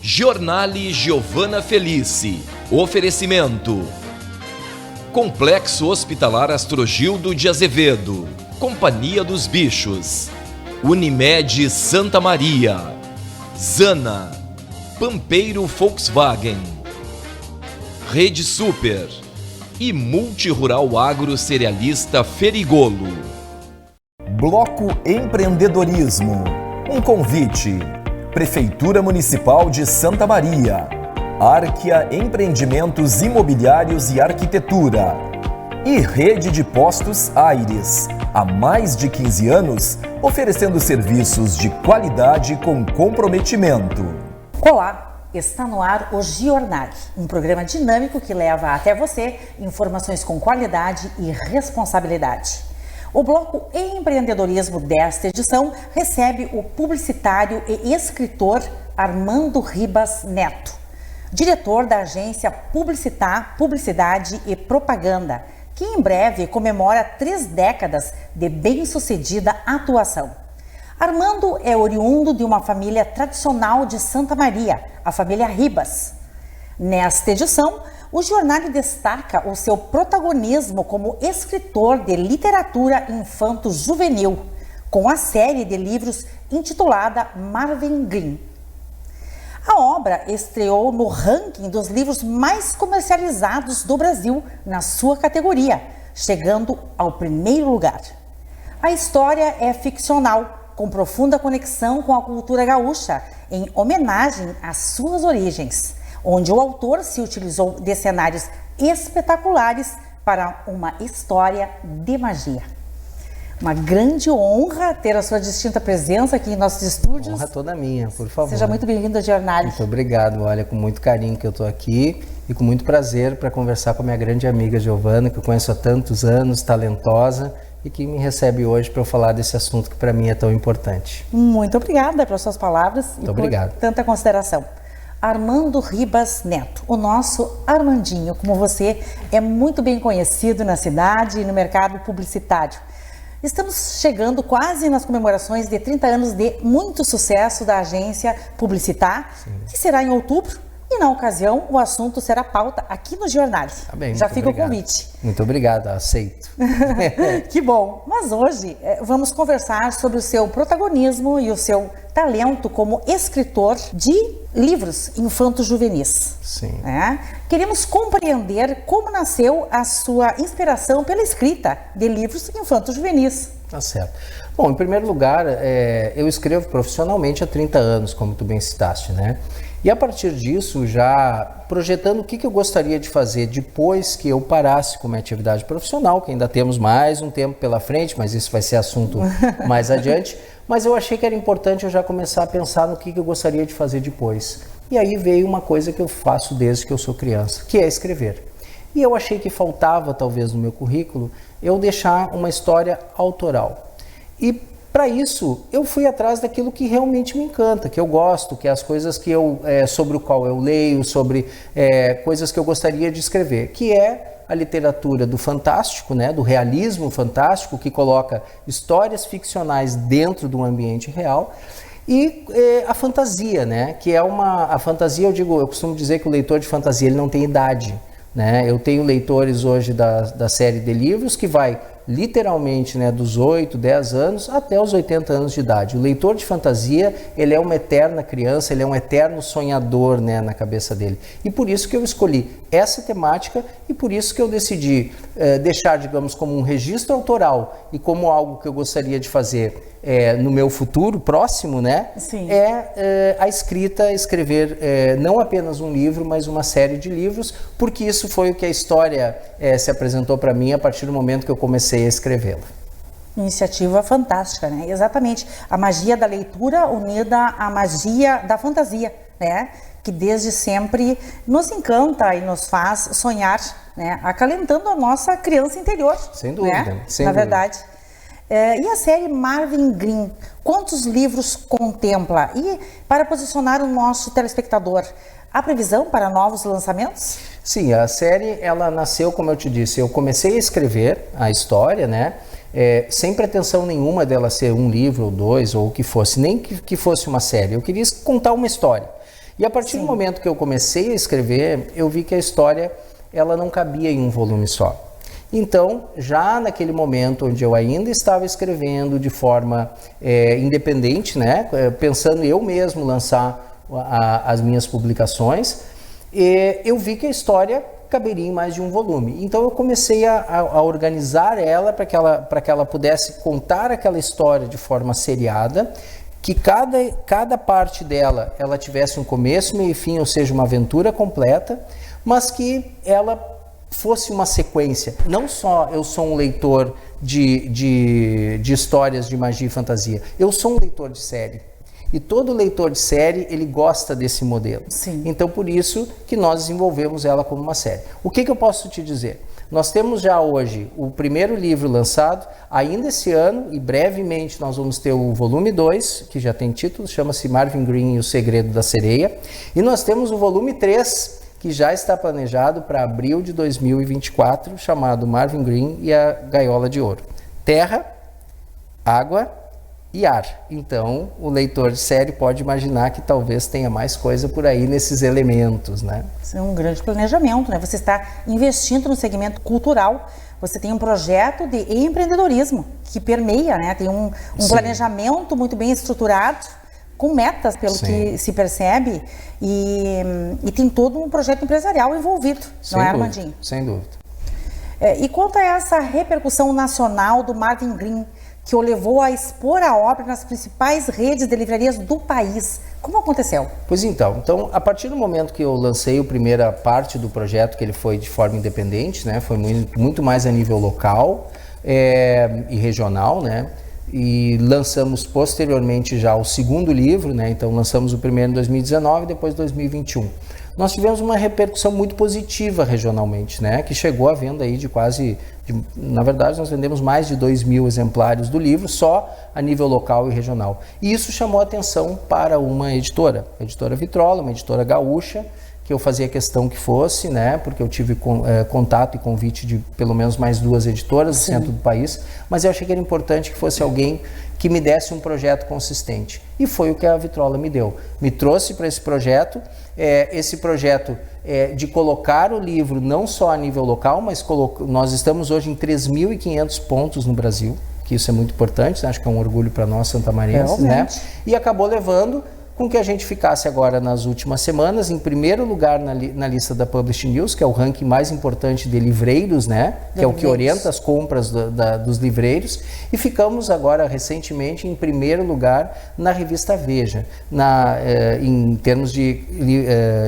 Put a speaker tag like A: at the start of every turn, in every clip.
A: Giornale Giovanna Felice. Oferecimento: Complexo Hospitalar Astrogildo de Azevedo, Companhia dos Bichos, Unimed Santa Maria, Zana, Pampeiro Volkswagen, Rede Super e Multirural Agro Cerealista Ferigolo.
B: Bloco Empreendedorismo. Um convite. Prefeitura Municipal de Santa Maria. Árquia Empreendimentos Imobiliários e Arquitetura. E Rede de Postos Aires. Há mais de 15 anos, oferecendo serviços de qualidade com comprometimento.
C: Olá, está no ar o Giornale, um programa dinâmico que leva até você informações com qualidade e responsabilidade. O bloco Empreendedorismo desta edição recebe o publicitário e escritor Armando Ribas Neto, diretor da agência Publicidade e Propaganda, que em breve comemora 3 décadas de bem-sucedida atuação. Armando é oriundo de uma família tradicional de Santa Maria, a família Ribas. Nesta edição, o Giornale destaca o seu protagonismo como escritor de literatura infanto-juvenil, com a série de livros intitulada Marvin Green. A obra estreou no ranking dos livros mais comercializados do Brasil na sua categoria, chegando ao primeiro lugar. A história é ficcional, com profunda conexão com a cultura gaúcha, em homenagem às suas origens, onde o autor se utilizou de cenários espetaculares para uma história de magia. Uma grande honra ter a sua distinta presença aqui em nossos estúdios.
D: Honra toda minha, por favor.
C: Seja muito bem-vindo ao Giornale.
D: Muito obrigado, olha, com muito carinho que eu estou aqui e com muito prazer para conversar com a minha grande amiga Giovanna, que eu conheço há tantos anos, talentosa, e que me recebe hoje para eu falar desse assunto que para mim é tão importante.
C: Muito obrigada pelas suas palavras
D: muito obrigado.
C: Por tanta consideração. Armando Ribas Neto, o nosso Armandinho, como você é muito bem conhecido na cidade e no mercado publicitário. Estamos chegando quase nas comemorações de 30 anos de muito sucesso da agência Publicitar, que será em outubro. E na ocasião, o assunto será pauta aqui no Giornale.
D: Tá bem,
C: já fica
D: obrigado.
C: O convite.
D: Muito obrigado, aceito.
C: Que bom. Mas hoje vamos conversar sobre o seu protagonismo e o seu talento como escritor de livros infanto-juvenis.
D: Sim.
C: Queremos compreender como nasceu a sua inspiração pela escrita de livros infanto-juvenis.
D: Tá certo. Bom, em primeiro lugar, eu escrevo profissionalmente há 30 anos, como tu bem citaste, né? E a partir disso, já projetando o que eu gostaria de fazer depois que eu parasse com a minha atividade profissional, que ainda temos mais um tempo pela frente, mas isso vai ser assunto mais adiante. Mas eu achei que era importante eu já começar a pensar no que eu gostaria de fazer depois. E aí veio uma coisa que eu faço desde que eu sou criança, que é escrever. E eu achei que faltava, talvez, no meu currículo, eu deixar uma história autoral. E para isso, eu fui atrás daquilo que realmente me encanta, que eu gosto, que é as coisas que sobre o qual eu leio, sobre coisas que eu gostaria de escrever, que é a literatura do fantástico, né, do realismo fantástico, que coloca histórias ficcionais dentro de um ambiente real, e a fantasia, né, que é a fantasia, eu costumo dizer que o leitor de fantasia ele não tem idade, né? Eu tenho leitores hoje da série de livros que vai literalmente, né, dos 8, 10 anos até os 80 anos de idade. O leitor de fantasia, ele é uma eterna criança, ele é um eterno sonhador, né, na cabeça dele. E por isso que eu escolhi essa temática e por isso que eu decidi deixar, digamos, como um registro autoral e como algo que eu gostaria de fazer no meu futuro próximo, né?
C: Sim.
D: A escrever não apenas um livro, mas uma série de livros, porque isso foi o que a história se apresentou para mim a partir do momento que eu comecei a escrevê-la.
C: Iniciativa fantástica, né? Exatamente. A magia da leitura unida à magia da fantasia, né? Que desde sempre nos encanta e nos faz sonhar, né? Acalentando a nossa criança interior.
D: Sem dúvida,
C: né?
D: sem
C: Na
D: dúvida.
C: Verdade. E a série Marvin Green, quantos livros contempla? E para posicionar o nosso telespectador, há previsão para novos lançamentos?
D: Sim, a série, ela nasceu, como eu te disse, eu comecei a escrever a história, né? Sem pretensão nenhuma dela ser um livro ou dois, ou o que fosse, nem que fosse uma série. Eu queria contar uma história. E a partir do momento que eu comecei a escrever, eu vi que a história ela não cabia em um volume só. Então, já naquele momento onde eu ainda estava escrevendo de forma independente, né, pensando eu mesmo lançar as minhas publicações, eu vi que a história caberia em mais de um volume. Então eu comecei a organizar ela para que ela pudesse contar aquela história de forma seriada, que cada parte dela ela tivesse um começo, meio e fim, ou seja, uma aventura completa, mas que ela fosse uma sequência. Não só eu sou um leitor de histórias de magia e fantasia, eu sou um leitor de série. E todo leitor de série, ele gosta desse modelo.
C: Sim.
D: Então, por isso que nós desenvolvemos ela como uma série. O que eu posso te dizer? Nós temos já hoje o primeiro livro lançado, ainda esse ano, e brevemente nós vamos ter o volume 2, que já tem título, chama-se Marvin Green e o Segredo da Sereia. E nós temos o volume 3, que já está planejado para abril de 2024, chamado Marvin Green e a Gaiola de Ouro. Terra, água e ar. Então, o leitor de série pode imaginar que talvez tenha mais coisa por aí nesses elementos, né?
C: Isso é um grande planejamento, né? Você está investindo no segmento cultural, você tem um projeto de empreendedorismo que permeia, né? Tem um planejamento muito bem estruturado, com metas, pelo que se percebe, e tem todo um projeto empresarial envolvido, não é, Armandinho?
D: Sem dúvida.
C: E quanto a essa repercussão nacional do Marvin Green, que o levou a expor a obra nas principais redes de livrarias do país. Como aconteceu?
D: Pois então, a partir do momento que eu lancei a primeira parte do projeto, que ele foi de forma independente, né, foi muito mais a nível local e regional, né, e lançamos posteriormente já o segundo livro, né, então lançamos o primeiro em 2019 e depois 2021. Nós tivemos uma repercussão muito positiva regionalmente, né, que chegou à venda aí na verdade nós vendemos mais de 2.000 exemplares do livro só a nível local e regional. E isso chamou a atenção para uma editora, a editora Vitrola, uma editora gaúcha, que eu fazia questão que fosse, né, porque eu tive contato e convite de pelo menos mais 2 editoras do centro do país, mas eu achei que era importante que fosse alguém que me desse um projeto consistente. E foi o que a Vitrola me deu. Me trouxe para esse projeto de colocar o livro não só a nível local, mas nós estamos hoje em 3.500 pontos no Brasil, que isso é muito importante, né? Acho que é um orgulho para nós santamarenses, né? E acabou levando com que a gente ficasse agora nas últimas semanas em primeiro lugar na lista da Publishing News, que é o ranking mais importante de livreiros, né? Que é o que orienta as compras dos livreiros, e ficamos agora recentemente em primeiro lugar na revista Veja, em termos de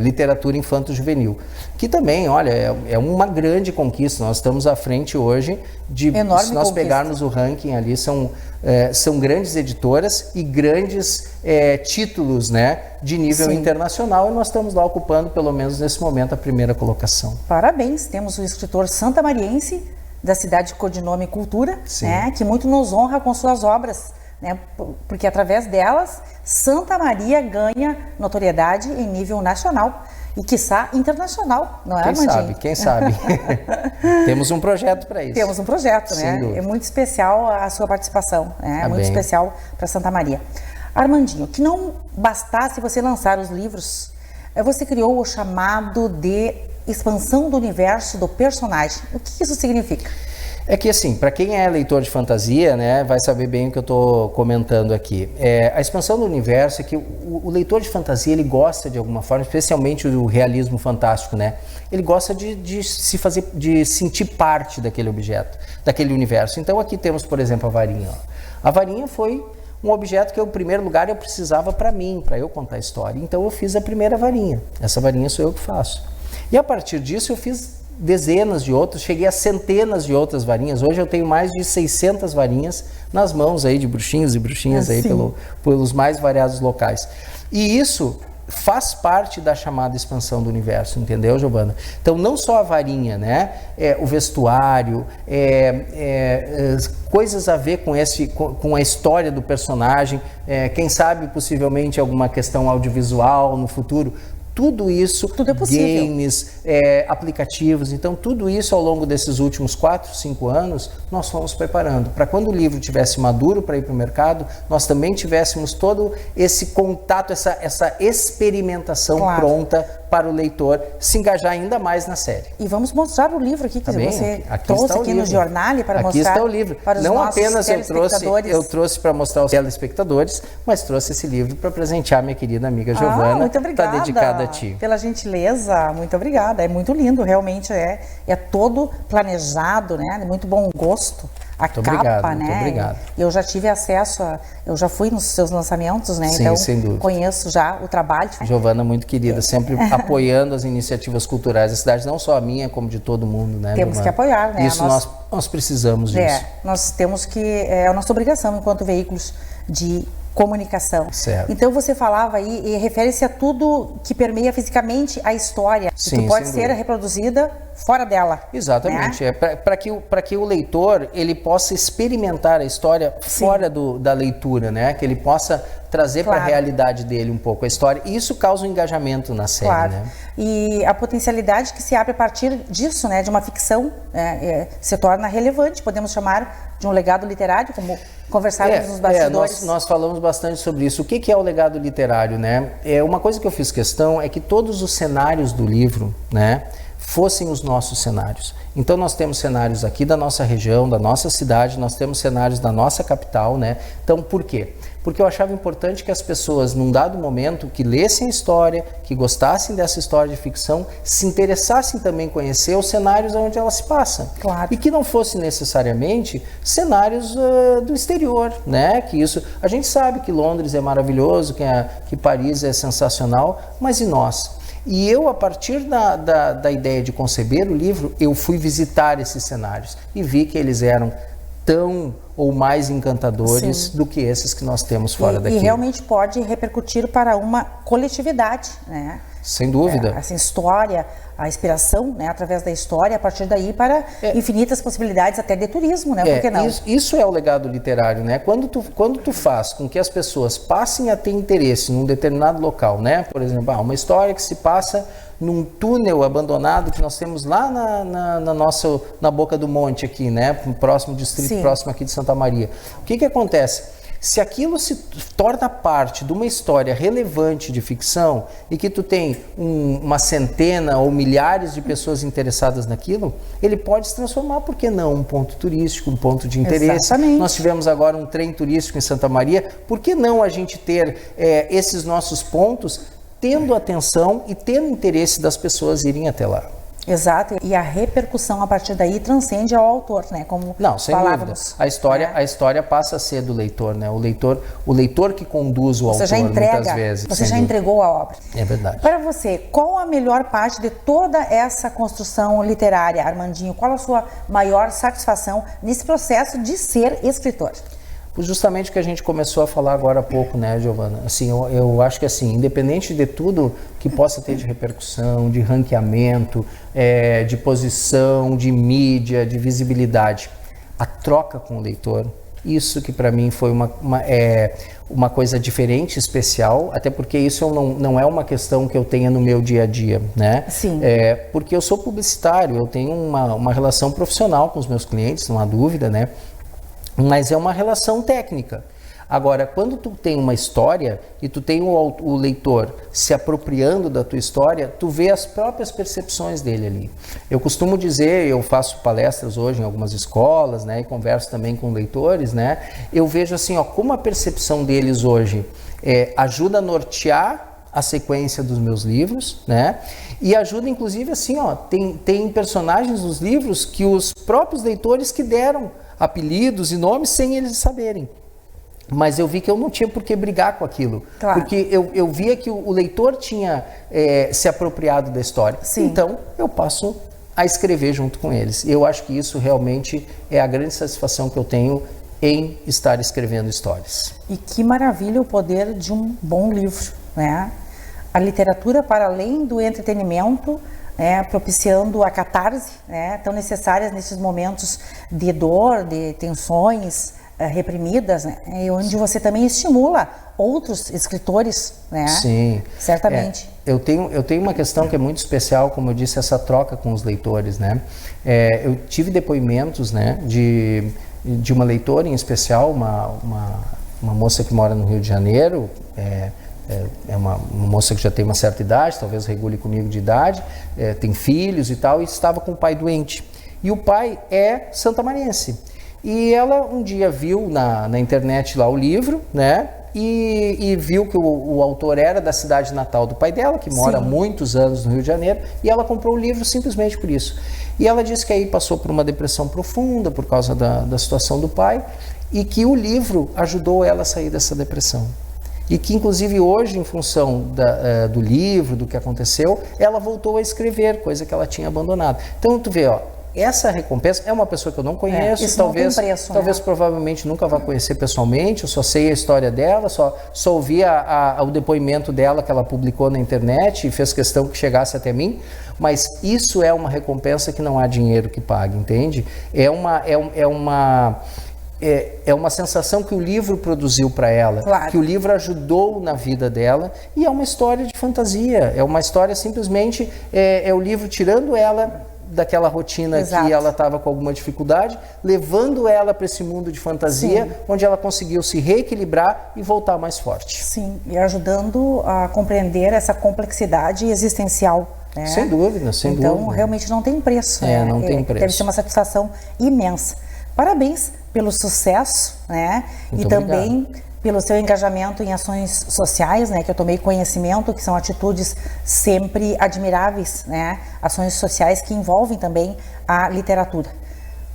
D: literatura infanto-juvenil, que também, olha, é uma grande conquista. Nós estamos à frente hoje se nós pegarmos o ranking ali, são grandes editoras e grandes títulos, né, de nível internacional, e nós estamos lá ocupando, pelo menos nesse momento, a primeira colocação.
C: Parabéns, temos o escritor santamariense da cidade de Codinome Cultura, né, que muito nos honra com suas obras, né, porque através delas Santa Maria ganha notoriedade em nível nacional e, quiçá, internacional, não é, Armandinho?
D: Quem sabe. Temos um projeto para isso.
C: Temos um projeto, né? É muito especial a sua participação, né? É muito especial para Santa Maria. Armandinho, que não bastasse você lançar os livros, você criou o chamado de expansão do universo do personagem. O que isso significa?
D: É que assim, para quem é leitor de fantasia, né, vai saber bem o que eu estou comentando aqui. A expansão do universo é que o leitor de fantasia, ele gosta de alguma forma, especialmente o realismo fantástico, né? Ele gosta de sentir parte daquele objeto, daquele universo. Então aqui temos, por exemplo, a varinha. A varinha foi um objeto que, em primeiro lugar, eu precisava para mim, para eu contar a história. Então eu fiz a primeira varinha. Essa varinha sou eu que faço. E a partir disso eu fiz dezenas de outras, cheguei a centenas de outras varinhas. Hoje eu tenho mais de 600 varinhas nas mãos aí de bruxinhos e bruxinhas aí pelos mais variados locais. E isso faz parte da chamada expansão do universo, entendeu, Giovana? Então não só a varinha, né? O vestuário, coisas a ver com a história do personagem, quem sabe possivelmente alguma questão audiovisual no futuro. tudo isso,
C: tudo é possível.
D: Games, aplicativos, então tudo isso ao longo desses últimos 4, 5 anos, nós fomos preparando para quando o livro tivesse maduro para ir para o mercado, nós também tivéssemos todo esse contato, essa experimentação pronta para o leitor se engajar ainda mais na série.
C: E vamos mostrar o livro aqui, que você
D: aqui
C: trouxe aqui no Jornal para mostrar.
D: Aqui está o livro.
C: Para os
D: não
C: nossos
D: apenas eu trouxe para mostrar aos telespectadores, mas trouxe esse livro para presentear minha querida amiga Giovana.
C: Muito obrigada.
D: Está dedicada a ti.
C: Pela gentileza, muito obrigada. É muito lindo, realmente é todo planejado, né? De muito bom gosto.
D: Muito
C: capa,
D: obrigado,
C: né?
D: Muito obrigado.
C: Eu já tive acesso eu já fui nos seus lançamentos, né?
D: Sim,
C: então
D: sem dúvida.
C: Conheço já o trabalho.
D: Giovana, muito querida, sempre apoiando as iniciativas culturais da cidade, não só a minha, como de todo mundo, né?
C: Temos
D: Giovana?
C: que apoiar, né?
D: Isso nós precisamos disso.
C: Nós temos que, é a nossa obrigação enquanto veículos de comunicação.
D: Certo.
C: Então você falava aí, e refere-se a tudo que permeia fisicamente a história,
D: Sim,
C: que pode ser reproduzida fora dela.
D: Exatamente,
C: né?
D: para que o leitor ele possa experimentar a história fora da leitura, né? Que ele possa trazer para a realidade dele um pouco a história, e isso causa um engajamento na série, né?
C: E a potencialidade que se abre a partir disso, né, de uma ficção, se torna relevante, podemos chamar de um legado literário, como conversávamos nos bastidores.
D: Nós falamos bastante sobre isso. O que é o legado literário, né? Uma coisa que eu fiz questão é que todos os cenários do livro, né, fossem os nossos cenários. Então nós temos cenários aqui da nossa região, da nossa cidade, nós temos cenários da nossa capital, né? Então por quê? Porque eu achava importante que as pessoas, num dado momento, que lessem a história, que gostassem dessa história de ficção, se interessassem também em conhecer os cenários onde ela se passa.
C: Claro.
D: E que não fosse necessariamente cenários do exterior, né? Que isso, a gente sabe que Londres é maravilhoso, que Paris é sensacional, mas e nós? E eu, a partir da ideia de conceber o livro, eu fui visitar esses cenários e vi que eles eram tão ou mais encantadores do que esses que nós temos fora daqui.
C: E realmente pode repercutir para uma coletividade, né?
D: Sem dúvida.
C: Essa história, a inspiração, né, através da história, a partir daí para infinitas possibilidades até de turismo, né? Por que não?
D: Isso é o legado literário, né? Quando tu faz com que as pessoas passem a ter interesse num determinado local, né? Por exemplo, uma história que se passa num túnel abandonado que nós temos lá na boca do monte aqui, né? Próximo distrito, próximo aqui de Santa Maria. O que acontece? Se aquilo se torna parte de uma história relevante de ficção e que tu tem uma centena ou milhares de pessoas interessadas naquilo, ele pode se transformar, por que não, um ponto turístico, um ponto de interesse.
C: Exatamente.
D: Nós tivemos agora um trem turístico em Santa Maria, por que não a gente ter esses nossos pontos tendo atenção e tendo interesse das pessoas irem até lá?
C: Exato, e a repercussão a partir daí transcende ao autor, né? Como
D: não, sem
C: falávamos.
D: Dúvida. A história passa a ser do leitor, né? O leitor que conduz o autor, muitas vezes.
C: Você já entregou a obra.
D: É verdade.
C: Para você, qual a melhor parte de toda essa construção literária, Armandinho? Qual a sua maior satisfação nesse processo de ser escritor?
D: Justamente o que a gente começou a falar agora há pouco, né, Giovana? Assim, eu acho que, assim, independente de tudo que possa ter de repercussão, de ranqueamento, de posição, de mídia, de visibilidade, a troca com o leitor, isso que para mim foi uma coisa diferente, especial, até porque isso não é uma questão que eu tenha no meu dia a dia, né?
C: Sim.
D: Porque eu sou publicitário, eu tenho uma relação profissional com os meus clientes, não há dúvida, né? Mas é uma relação técnica. Agora, quando tu tem uma história e tu tem o leitor se apropriando da tua história, tu vê as próprias percepções dele ali. Eu costumo dizer, eu faço palestras hoje em algumas escolas, né, e converso também com leitores, né, eu vejo assim, como a percepção deles hoje ajuda a nortear a sequência dos meus livros, né, e ajuda inclusive assim, tem personagens nos livros que os próprios leitores que deram apelidos e nomes sem eles saberem. Mas eu vi que eu não tinha por que brigar com aquilo.
C: Claro.
D: Porque eu via que o leitor tinha se apropriado da história.
C: Sim.
D: Então, eu passo a escrever junto com eles. Eu acho que isso realmente é a grande satisfação que eu tenho em estar escrevendo histórias.
C: E que maravilha o poder de um bom livro, né? A literatura, para além do entretenimento, propiciando a catarse, tão necessárias nesses momentos de dor, de tensões, reprimidas, né? E onde você também estimula outros escritores, né?
D: Sim.
C: Certamente.
D: Eu tenho uma questão que é muito especial, como eu disse, essa troca com os leitores, né? Eu tive depoimentos, né, de uma leitora em especial, uma moça que mora no Rio de Janeiro, é uma moça que já tem uma certa idade, talvez regule comigo de idade, tem filhos e tal, e estava com o pai doente. E o pai é santamariense. E ela um dia viu na internet lá o livro, né? E viu que o autor era da cidade natal do pai dela, que mora há muitos anos no Rio de Janeiro, e ela comprou o livro simplesmente por isso. E ela disse que aí passou por uma depressão profunda por causa da situação do pai, e que o livro ajudou ela a sair dessa depressão. E que, inclusive, hoje, em função do livro, do que aconteceu, ela voltou a escrever, coisa que ela tinha abandonado. Então, tu vê, ó, essa recompensa é uma pessoa que eu não conheço,
C: isso
D: talvez,
C: não tem preço,
D: talvez provavelmente nunca vá conhecer pessoalmente, eu só sei a história dela, só ouvi o depoimento dela que ela publicou na internet e fez questão que chegasse até mim, mas isso é uma recompensa que não há dinheiro que pague, entende? É uma sensação que o livro produziu para ela,
C: claro,
D: que o livro ajudou na vida dela, e é uma história de fantasia, é uma história simplesmente, é o livro tirando ela daquela rotina que ela estava com alguma dificuldade, levando ela para esse mundo de fantasia, onde ela conseguiu se reequilibrar e voltar mais forte.
C: Sim, e ajudando a compreender essa complexidade existencial. Né?
D: Sem dúvida, sem dúvida.
C: Então, realmente não tem preço. Né?
D: Não tem preço.
C: Deve ser uma satisfação imensa. Parabéns pelo sucesso, né?
D: Muito
C: e também
D: obrigado.
C: Pelo seu engajamento em ações sociais, né? Que eu tomei conhecimento, que são atitudes sempre admiráveis, né? Ações sociais que envolvem também a literatura.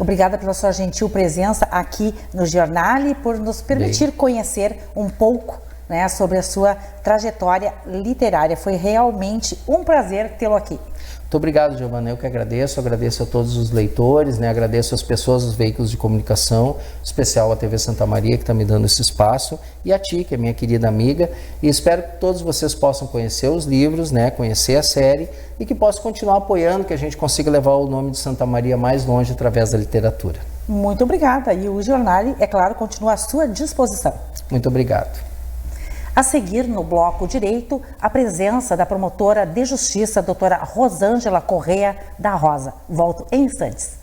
C: Obrigada pela sua gentil presença aqui no Jornal e por nos permitir conhecer um pouco, né, sobre a sua trajetória literária. Foi realmente um prazer tê-lo aqui.
D: Muito obrigado, Giovana. Eu que agradeço a todos os leitores, né? Agradeço às pessoas dos veículos de comunicação, em especial a TV Santa Maria, que está me dando esse espaço, e a ti, que é minha querida amiga, e espero que todos vocês possam conhecer os livros, né? Conhecer a série, e que possam continuar apoiando, que a gente consiga levar o nome de Santa Maria mais longe através da literatura. Muito
C: obrigada. E o Jornal, é claro, continua à sua disposição.
D: Muito obrigado.
C: A seguir, no bloco direito, a presença da promotora de justiça, doutora Rosângela Correia da Rosa. Volto em instantes.